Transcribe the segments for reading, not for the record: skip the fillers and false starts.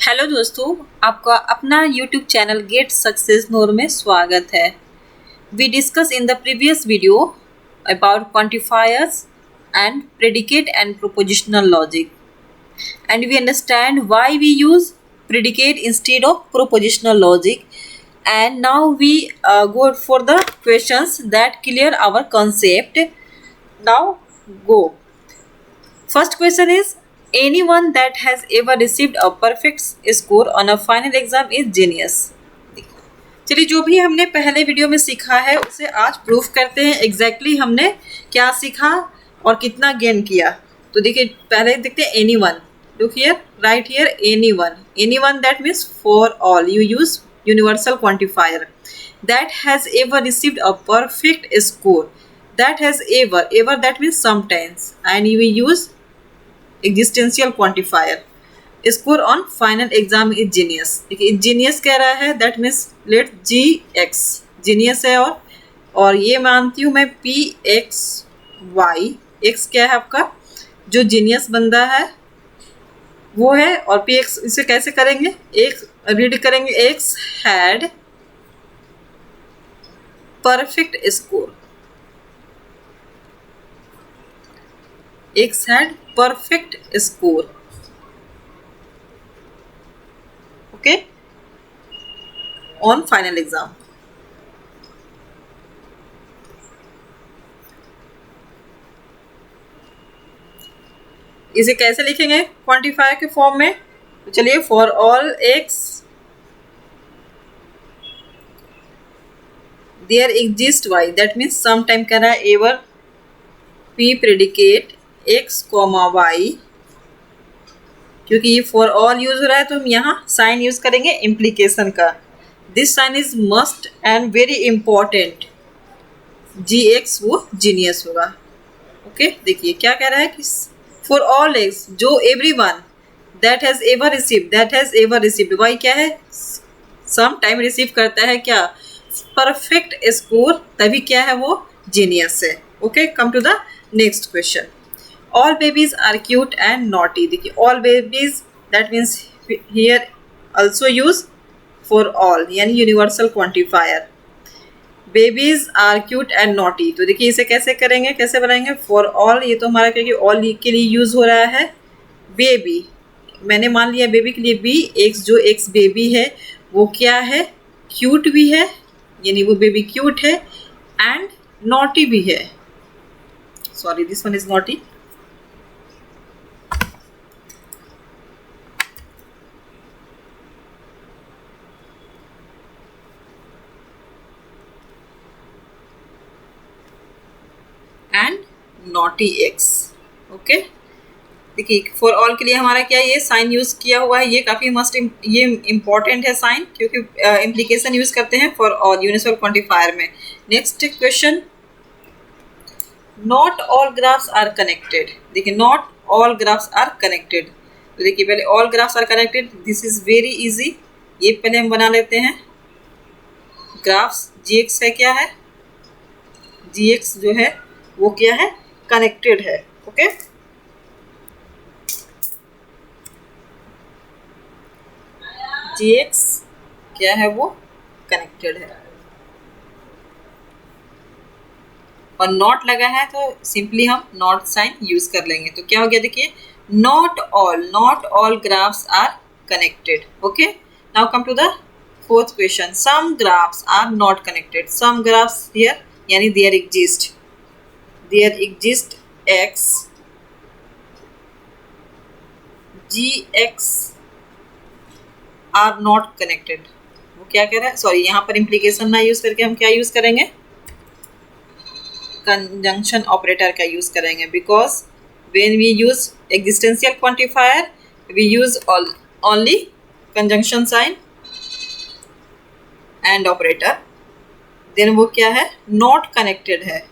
Hello दोस्तों, आपका अपना यूट्यूब चैनल गेट सक्सेस नोर में स्वागत है। We discuss in the previous video about quantifiers and predicate and propositional logic and we understand why we use predicate instead of propositional logic, and now we go for the questions that clear our concept. Now go. First question is, anyone that has ever received a perfect score on a final exam is genius. चलिए, जो भी हमने पहले video में सीखा है उसे आज प्रूफ करते हैं। एग्जैक्टली हमने क्या सीखा और कितना गेन किया। तो देखिए, पहले देखते हैं anyone. Look here, right here, anyone. Anyone that means for all. You use universal quantifier. That has ever received a perfect score. That has ever, ever that means sometimes, and you use existential quantifier. Score on final exam is genius. देखिए, genius कह रहा है, that means let G X genius है। और ये मानती हूँ मैं पी एक्स वाई। एक्स क्या है आपका, जो जीनियस बंदा है वो है, और पी एक्स इसे कैसे करेंगे, एक रीड करेंगे, X had perfect score. X had perfect score. Okay, on final exam. इसे कैसे लिखेंगे क्वांटिफायर के फॉर्म में? तो चलिए, for all X there exist Y. That means some time कह रहा है ever P predicate X comma Y. क्योंकि ये फॉर ऑल यूज हो रहा है तो हम यहाँ साइन यूज करेंगे इम्प्लीकेशन का। This sign is must and very important. G X वो जीनियस होगा। ओके, देखिए क्या कह रहा है कि फॉर ऑल एक्स, जो everyone that has ever received, that has ever received, Y क्या है, सम टाइम रिसीव करता है क्या, परफेक्ट स्कोर, तभी क्या है वो जीनियस है। Okay, come to the next question. All babies are cute and naughty. देखिए, all babies that means here also use for all, यानी universal quantifier. Babies are cute and naughty. तो देखिए, इसे कैसे करेंगे, कैसे बनाएंगे? For all, ये तो हमारा क्या कि all के लिए यूज हो रहा है। बेबी मैंने मान लिया बेबी के लिए बी एक्स, जो एक्स बेबी है वो क्या है, क्यूट भी है, यानी वो बेबी क्यूट है, एंड नॉटी भी है। Sorry, this one is naughty. And naughty x. Okay, देखिए, फॉर ऑल के लिए हमारा क्या ये साइन यूज किया हुआ है, ये काफी मस्ट, ये इंपॉर्टेंट है साइन, क्योंकि इम्प्लीकेशन यूज करते हैं फॉर ऑल यूनिवर्सल क्वांटिफायर में। Next question, not all graphs are connected. देखिए, not all graphs are connected. तो देखिए, पहले all graphs are connected, this is very easy. ये पहले हम बना लेते हैं। ग्राफ्स जी एक्स है, क्या है, जी एक्स जो है वो क्या है, कनेक्टेड है। ओके, जी एक्स क्या है, वो कनेक्टेड है। और नॉट लगा है तो सिंपली हम नॉट साइन यूज कर लेंगे। तो क्या हो गया, देखिए, not all graphs are connected. Okay, now come to the fourth question. Some graphs are not connected. Some graphs here यानी there exist x g x are not connected। वो क्या कह रहा है, सॉरी, यहाँ पर इम्प्लीकेशन ना यूज करके हम क्या यूज करेंगे, कंजंक्शन ऑपरेटर का यूज करेंगे। Because when we use existential quantifier we use only conjunction sign and operator, then वो क्या है, नॉट कनेक्टेड है।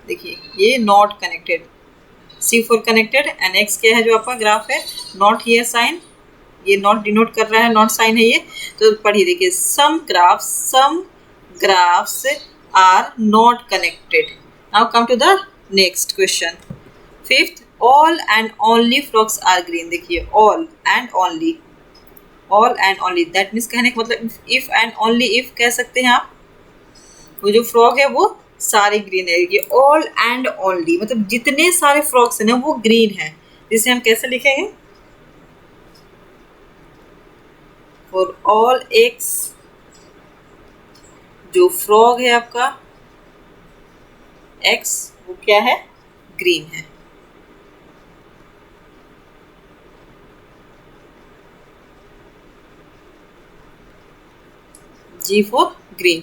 देखिए, ये not connected, C for connected, and X क्या है जो आपका ग्राफ है, नॉट हियर साइन, ये नॉट डिनोट कर रहा है, नॉट साइन है ये। तो पढ़िए, देखिए, some graphs are not connected. Now come to the next question. Fifth, all and only frogs are green. देखिए all and only, all and only that means कहने का मतलब इफ एंड ओनली इफ कह सकते हैं आप। वो जो फ्रॉग है वो सारे ग्रीन है। ये ऑल एंड ओनली मतलब जितने सारे फ्रॉग्स हैं ना वो ग्रीन है। जिसे हम कैसे लिखेंगे? फॉर ऑल एग्स, जो फ्रॉग है आपका एक्स वो क्या है? ग्रीन है। G for green.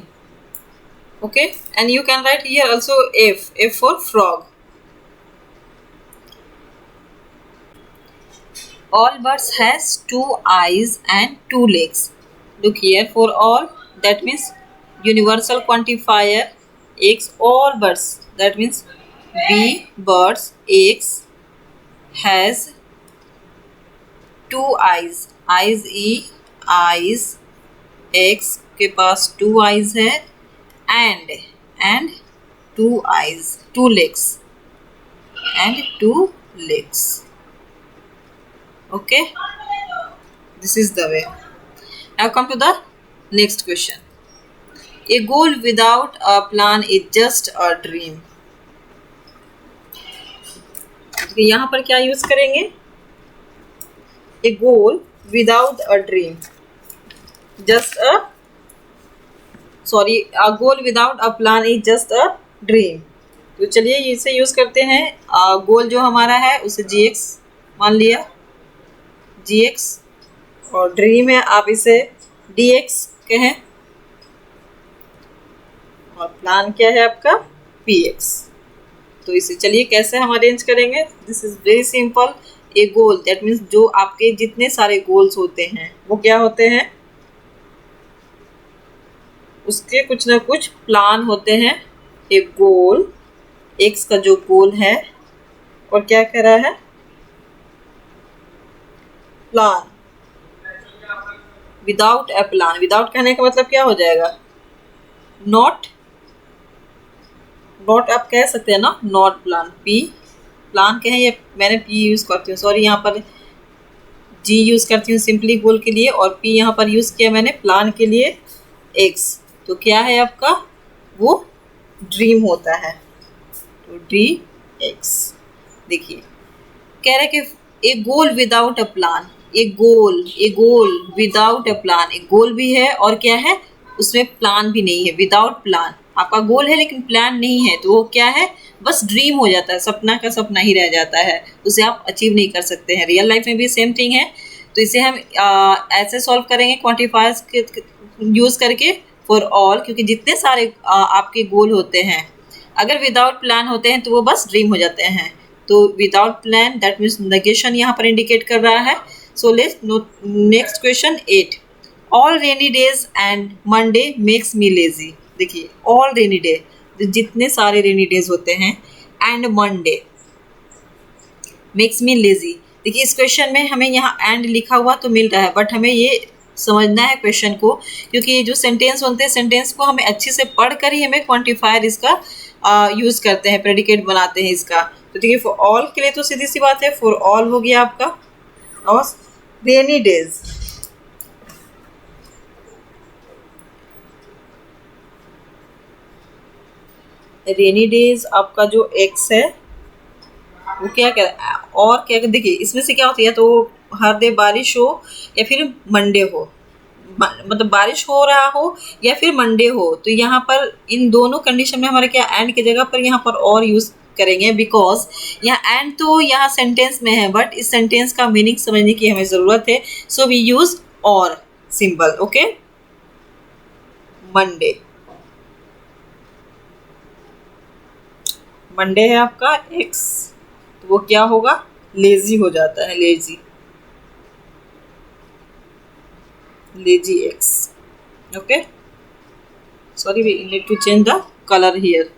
Okay, and you can write here also F for frog. All birds has 2 eyes and 2 legs. Look here, for all that means universal quantifier X, all birds that means B birds X has 2 eyes, eyes E eyes, X के पास 2 eyes है and 2 eyes, 2 legs and 2 legs. Okay, this is the way. Now come to the next question. A goal without a plan is just a dream. यहाँ पर क्या use करेंगे? A goal without a dream, a goal without a plan is just a dream. तो चलिए इसे use करते हैं। गोल जो हमारा है उसे gx मान लिया, gx, और ड्रीम है आप इसे dx कहें, और प्लान क्या है आपका px। तो इसे चलिए कैसे हम अरेंज करेंगे? This is very simple. A goal that means जो आपके जितने सारे गोल्स होते हैं वो क्या होते हैं? उसके कुछ ना कुछ प्लान होते हैं। एक गोल, एक्स का जो गोल है, और क्या कह रहा है? प्लान। विदाउट ए प्लान, विदाउट कहने का मतलब क्या हो जाएगा? नॉट, नॉट आप कह सकते हैं ना, नॉट प्लान। पी प्लान कहें, ये मैंने पी यूज करती हूँ, सॉरी यहाँ पर जी यूज करती हूँ सिंपली गोल के लिए, और पी यहाँ पर यूज किया मैंने प्लान के लिए एक्स। तो क्या है आपका? वो ड्रीम होता है। तो डी एक्स। देखिए कह रहे कि a goal without a plan, a goal without a plan. एक गोल भी है और क्या है? उसमें प्लान भी नहीं है। विदाउट प्लान आपका गोल है लेकिन प्लान नहीं है, तो वो क्या है? बस ड्रीम हो जाता है, सपना का सपना ही रह जाता है, उसे आप अचीव नहीं कर सकते हैं। रियल लाइफ में भी सेम थिंग है। तो इसे हम ऐसे सॉल्व करेंगे क्वांटिफायर्स के यूज करके फॉर ऑल, क्योंकि जितने सारे आपके गोल होते हैं अगर विदाउट प्लान होते हैं तो वो बस ड्रीम हो जाते हैं। तो without plan that means negation यहाँ पर इंडिकेट कर रहा है। So let's next question 8। All rainy days and Monday makes me lazy. देखिए ऑल रेनी डे, जितने सारे रेनी डेज होते हैं, and Monday makes me lazy. देखिए इस क्वेश्चन में हमें यहाँ एंड लिखा हुआ तो मिल रहा है, बट हमें ये समझना है क्वेश्चन को, क्योंकि ये जो सेंटेंस बनते हैं सेंटेंस को हमें अच्छे से पढ़ कर ही हमें क्वांटिफायर इसका यूज करते हैं, प्रेडिकेट बनाते हैं इसका। तो देखिए फॉर ऑल के लिए तो सीधी सी बात है, फॉर ऑल हो गया आपका। और रेनी डेज, रेनी डेज आपका जो एक्स है वो क्या कह रहा है? और क्या, देखिए इसमें से क्या होती है, तो हर डे बारिश हो या फिर मंडे हो, मतलब बारिश हो रहा हो या फिर मंडे हो, तो यहाँ पर इन दोनों कंडीशन में हमारे क्या एंड की जगह पर यहाँ पर और यूज करेंगे, बिकॉज यहाँ एंड तो यहाँ सेंटेंस में है, बट इस सेंटेंस का मीनिंग समझने की हमें ज़रूरत है। सो वी यूज और सिंबल। ओके, मंडे, मंडे है आपका एक्स, तो वो क्या होगा? लेजी हो जाता है, lazy, lazy X. Okay, sorry we need to change the colour here.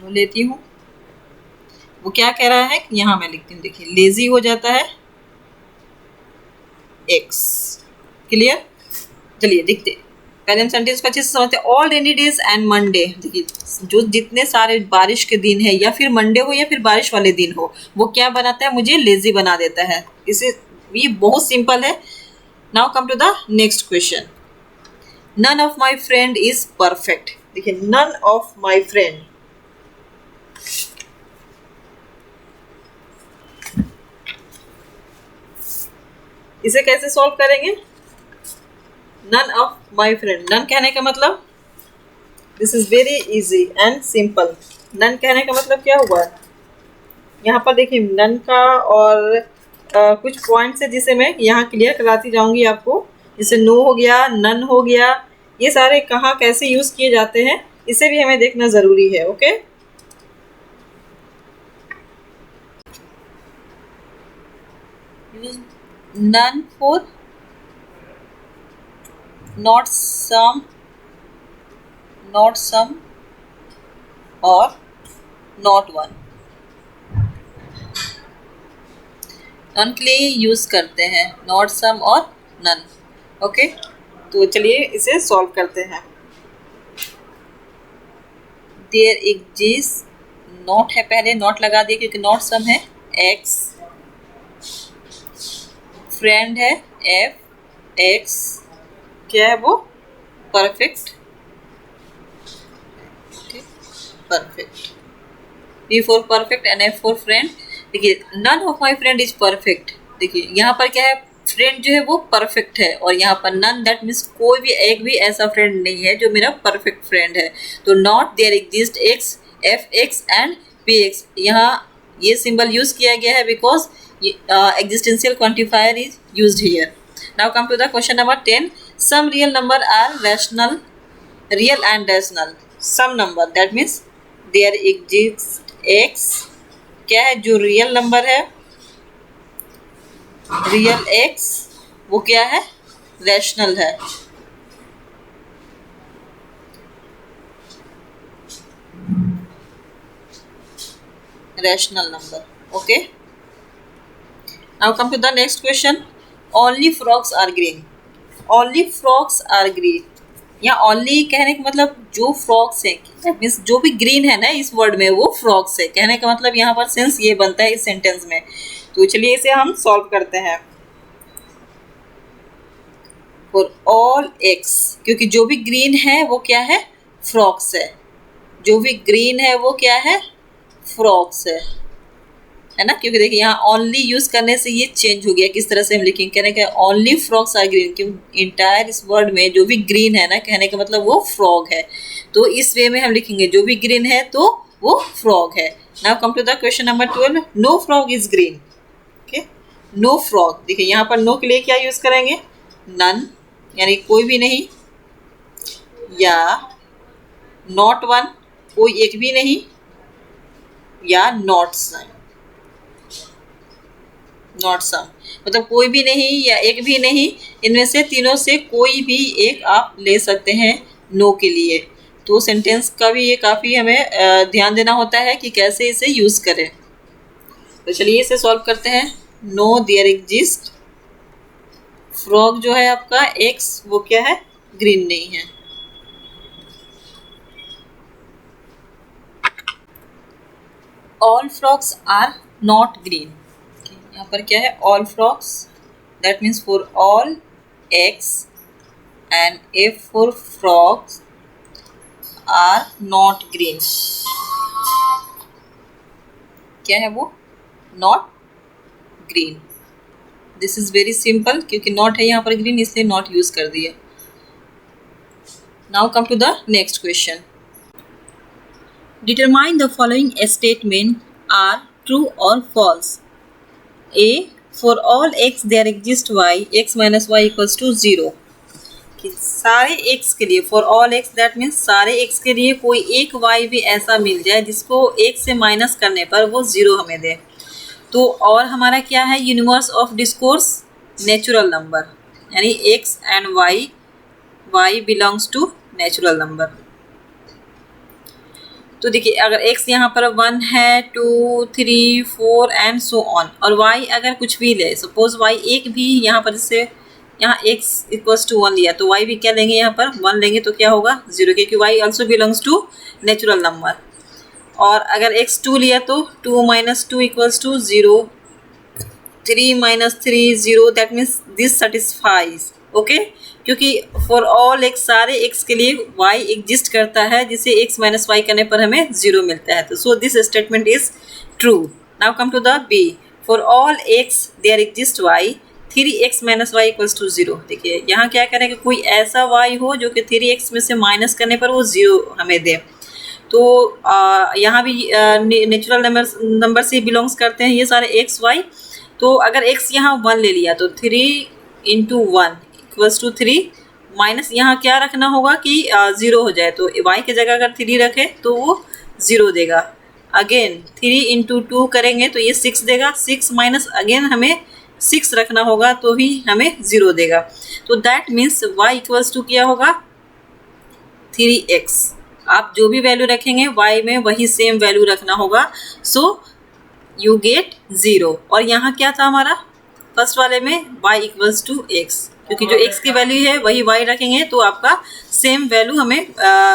लेती हूँ, वो क्या कह रहा है, यहाँ मैं लिखती हूँ। देखिए लेजी हो जाता है, एक्स। क्लियर? चलिए देखते हैं, पहले हम सेंटेंस को अच्छे से समझते हैं। All rainy days and Monday, देखिए जो जितने सारे बारिश के दिन है या फिर मंडे हो या फिर बारिश वाले दिन हो, वो क्या बनाता है, मुझे लेजी बना देता है। इसे ये बहुत सिंपल है। Now come to the next question. None of my friend is perfect. देखिए नन ऑफ माई फ्रेंड, इसे कैसे सॉल्व करेंगे? None of my friend, none कहने का मतलब, this is very easy and simple. None कहने का मतलब क्या हुआ है? यहाँ पर देखिए नन का और कुछ पॉइंट्स है जिसे मैं यहाँ क्लियर कराती जाऊंगी आपको। जैसे नो हो गया, नन हो गया, ये सारे कहाँ कैसे यूज किए जाते हैं इसे भी हमें देखना जरूरी है। Okay, none for not some और not one, नन के लिए यूज करते हैं, नॉट सम और नन। ओके, तो चलिए इसे सॉल्व करते हैं। देयर एग्जिस्ट, नॉट है पहले, नॉट लगा दिए क्योंकि नॉट सम है, एक्स, फ्रेंड है एफ एक्स, क्या है वो, perfect, perfect, P for perfect and F for friend. देखिए none of my friend is perfect, देखिए यहाँ पर क्या है, फ्रेंड जो है वो परफेक्ट है, और यहाँ पर नन दैट मीन्स कोई भी एक भी ऐसा फ्रेंड नहीं है जो मेरा परफेक्ट फ्रेंड है। तो not there exist X, F X and P X, यहाँ ये सिंबल यूज किया गया है because existential quantifier is used here. Now come to the question number 10। Some real number are rational, real and rational. Some number that means there exist X, क्या है जो real number है, real X, वो क्या है, rational है। Rational number. Okay, now come to the next question. Only frogs are green, only frogs are green, यहाँ only कहने का मतलब जो फ्रॉक्स है, मीन्स जो भी ग्रीन है ना इस वर्ड में वो फ्रॉक्स है, कहने का मतलब यहाँ पर सेंस ये बनता है इस सेंटेंस में। तो चलिए इसे हम सॉल्व करते हैं। फॉर ऑल एक्स, क्योंकि जो भी ग्रीन है वो क्या है, फ्रॉक्स है, जो भी ग्रीन है वो क्या है, फ्रॉक्स है ना। क्योंकि देखिए यहाँ ओनली यूज करने से ये चेंज हो गया, किस तरह से हम लिखेंगे, कहने का ओनली फ्रॉक्स आर ग्रीन, क्योंकि इंटायर इस वर्ड में जो भी ग्रीन है ना, कहने का मतलब वो फ्रॉग है। तो इस वे में हम लिखेंगे जो भी ग्रीन है तो वो फ्रॉग है। Now come to the question number 12। No frog is green. Okay, no frog, देखिए यहाँ पर नो के लिए क्या यूज करेंगे, नन, यानी कोई भी नहीं, या नॉट वन, कोई एक भी नहीं, या नॉट सम, नॉट सम मतलब कोई भी नहीं या एक भी नहीं, इनमें से तीनों से कोई भी एक आप ले सकते हैं नो के लिए। तो सेंटेंस का भी ये काफ़ी हमें ध्यान देना होता है कि कैसे इसे यूज़ करें। तो चलिए इसे सॉल्व करते हैं। नो देयर एग्जिस्ट, फ्रॉग जो है आपका एक्स वो क्या है, ग्रीन नहीं है। All frogs are not green, यहाँ पर क्या है, all frogs, that means for all X and F for frogs are not green, क्या है वो, not green. This is very simple, क्योंकि नॉट है यहाँ पर ग्रीन इसलिए नॉट यूज कर दिया। Now come to the next question. Determine the following statement are true और false. A, for all x there exists y, x minus y equals to 0। कि सारे x के लिए, for all x that means सारे x के लिए कोई एक y भी ऐसा मिल जाए जिसको एक से माइनस करने पर वो 0 हमें दे। तो और हमारा क्या है, universe of discourse natural number, यानी x and y belongs to natural number. तो देखिए अगर x यहाँ पर 1 है, 2, 3, 4 एंड सो ऑन, और y अगर कुछ भी ले, सपोज y एक भी यहाँ पर जैसे यहाँ x इक्वल्स टू 1 लिया तो y भी क्या लेंगे, यहाँ पर 1 लेंगे तो क्या होगा 0, क्योंकि y also belongs to natural number. और अगर x 2 लिया तो 2 - 2 equals to 0, 3 - 3 0, that means this satisfies. Okay, क्योंकि फॉर ऑल x, सारे x के लिए y एग्जिस्ट करता है, जिसे x - y करने पर हमें 0 मिलता है। तो so this statement is true. Now come to the b, for all x there exist y, 3x - y equals to 0। देखिए यहाँ क्या करें कि कोई ऐसा y हो जो कि 3x में से माइनस करने पर वो 0 हमें दे। तो यहाँ भी नेचुरल नंबर से बिलोंग्स करते हैं ये सारे x y। तो अगर x यहाँ 1 ले लिया तो 3 × 1 इक्वल्स टू 3, माइनस यहाँ क्या रखना होगा कि 0 हो जाए, तो y की जगह अगर 3 रखे तो वो 0 देगा। अगेन 3 × 2 करेंगे तो ये 6 देगा, 6 माइनस अगेन हमें 6 रखना होगा तो भी हमें 0 देगा। तो that means y equals to क्या होगा 3x। आप जो भी वैल्यू रखेंगे y में वही सेम वैल्यू रखना होगा। So you get 0। और यहाँ क्या था हमारा फर्स्ट वाले में y इक्वल्स टू x, क्योंकि जो x की वैल्यू है वही y रखेंगे तो आपका सेम वैल्यू हमें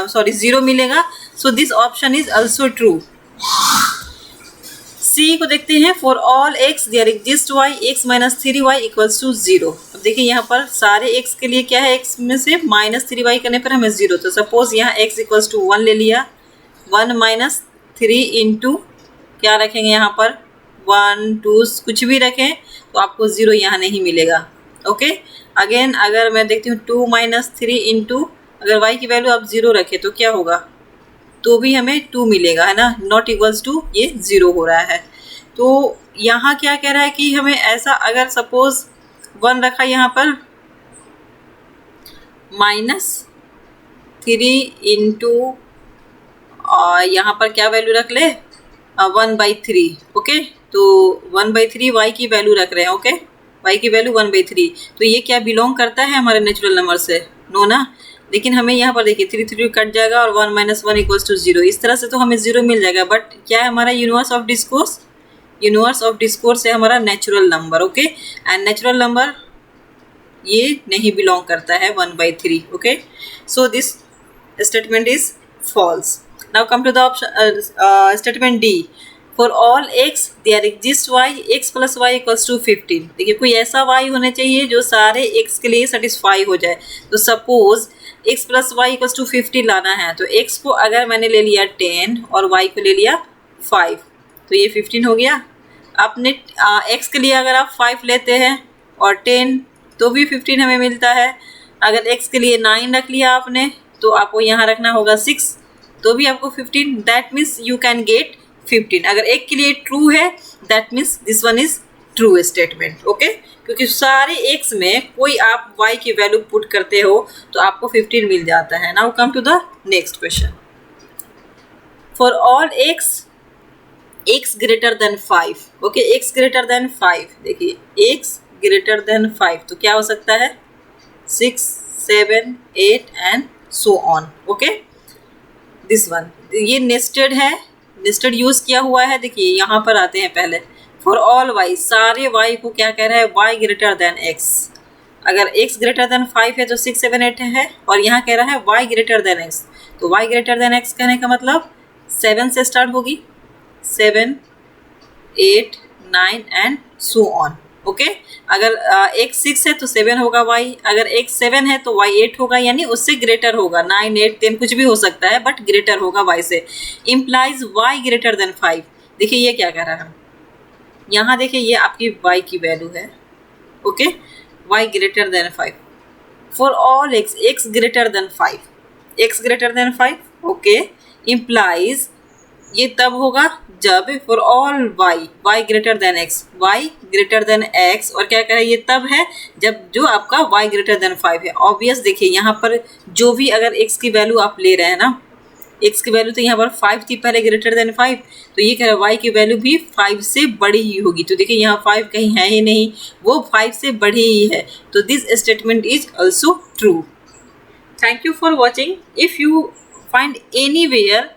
0 मिलेगा। So this option is also true. C को देखते हैं, for all x there exist y, x - 3y equals to 0। अब देखिए यहाँ पर सारे x के लिए क्या है, x में से -3y करने पर हमें 0। तो सपोज यहाँ x इक्वल्स टू 1 ले लिया, 1 - 3 इंटू क्या रखेंगे यहाँ पर 1, 2 कुछ भी रखें तो आपको 0 यहाँ नहीं मिलेगा। ओके, अगेन अगर मैं देखती हूँ 2 - 3 इंटू, अगर y की वैल्यू आप 0 रखें तो क्या होगा, तो भी हमें 2 मिलेगा, है ना, नॉट इक्वल्स टू ये 0 हो रहा है। तो यहाँ क्या कह रहा है कि हमें ऐसा अगर सपोज 1 रखा यहाँ पर -3 इंटू यहाँ पर क्या वैल्यू रख ले 1/3। ओके, तो 1/3 y की वैल्यू रख रहे हैं। ओके, y की वैल्यू 1/3, तो ये क्या बिलोंग करता है हमारे नेचुरल नंबर से, नो ना। लेकिन हमें यहाँ पर देखिए 3 3 कट जाएगा और 1 - 1 इक्वल्स टू 0, इस तरह से तो हमें 0 मिल जाएगा। बट क्या है हमारा universe of discourse, universe of discourse है हमारा natural number. Okay, and natural number ये नहीं बिलोंग करता है 1/3। Okay, so this statement is false. Now come to the option statement D, for all x there exist y, x + y equals to 15। देखिए कोई ऐसा y होना चाहिए जो सारे x के लिए सेटिस्फाई हो जाए। तो suppose x + y equals to 50 लाना है, तो x को अगर मैंने ले लिया 10 और y को ले लिया 5, तो ये 15 हो गया। आपने x के लिए अगर आप 5 लेते हैं और 10 तो भी 15 हमें मिलता है। अगर x के लिए 9 रख लिया आपने तो आपको यहाँ रखना होगा 6, तो भी आपको 15, that means you can get 15। अगर एक के लिए ट्रू है that means this one is true statement. Okay, क्योंकि सारे x में कोई आप y की वैल्यू पुट करते हो तो आपको 15 मिल जाता है। Now come to the next question, for all x greater than 5। Okay, x greater than 5, देखिए x ग्रेटर देन 5 तो क्या हो सकता है 6, 7, 8 and so on. Okay, this one ये नेस्टेड है, नेस्टेड यूज किया हुआ है। देखिए यहाँ पर आते हैं पहले, फॉर ऑल y, सारे y को क्या कह रहा है y ग्रेटर देन x। अगर x ग्रेटर देन 5 है तो 6, 7, 8 है, और यहाँ कह रहा है y ग्रेटर देन x। तो y ग्रेटर देन x कहने का मतलब 7 से स्टार्ट होगी, 7, 8, 9 एंड सो ऑन। ओके, अगर x 6 है तो 7 होगा y, अगर x 7 है तो y 8 होगा, यानी उससे ग्रेटर होगा, 9, 8, 10 कुछ भी हो सकता है बट ग्रेटर होगा y से। Implies y greater than 5। देखिए ये क्या कह रहा है, यहाँ देखिए ये आपकी y की वैल्यू है। Okay, y greater than 5, for all x greater than 5, x greater than 5। Okay, implies ये तब होगा जब for all y greater than x, y greater than x, और क्या कह रहा है ये तब है जब जो आपका y ग्रेटर देन 5 है। ऑब्वियस देखिए यहाँ पर जो भी अगर x की वैल्यू आप ले रहे हैं ना, x की वैल्यू तो यहाँ पर 5 थी पहले ग्रेटर देन 5, तो ये कह रहा है y की वैल्यू भी 5 से बड़ी ही होगी। तो देखिए यहाँ 5 कहीं है ही नहीं, वो 5 से बड़ी ही है। तो this statement is also true. Thank you for watching. If you find anywhere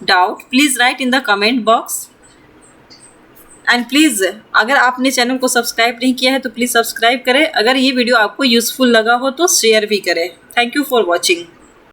doubt, please write in the comment box. And please अगर आपने चैनल को सब्सक्राइब नहीं किया है तो प्लीज़ सब्सक्राइब करें. अगर ये वीडियो आपको यूज़फुल लगा हो तो शेयर भी करें. Thank you for watching.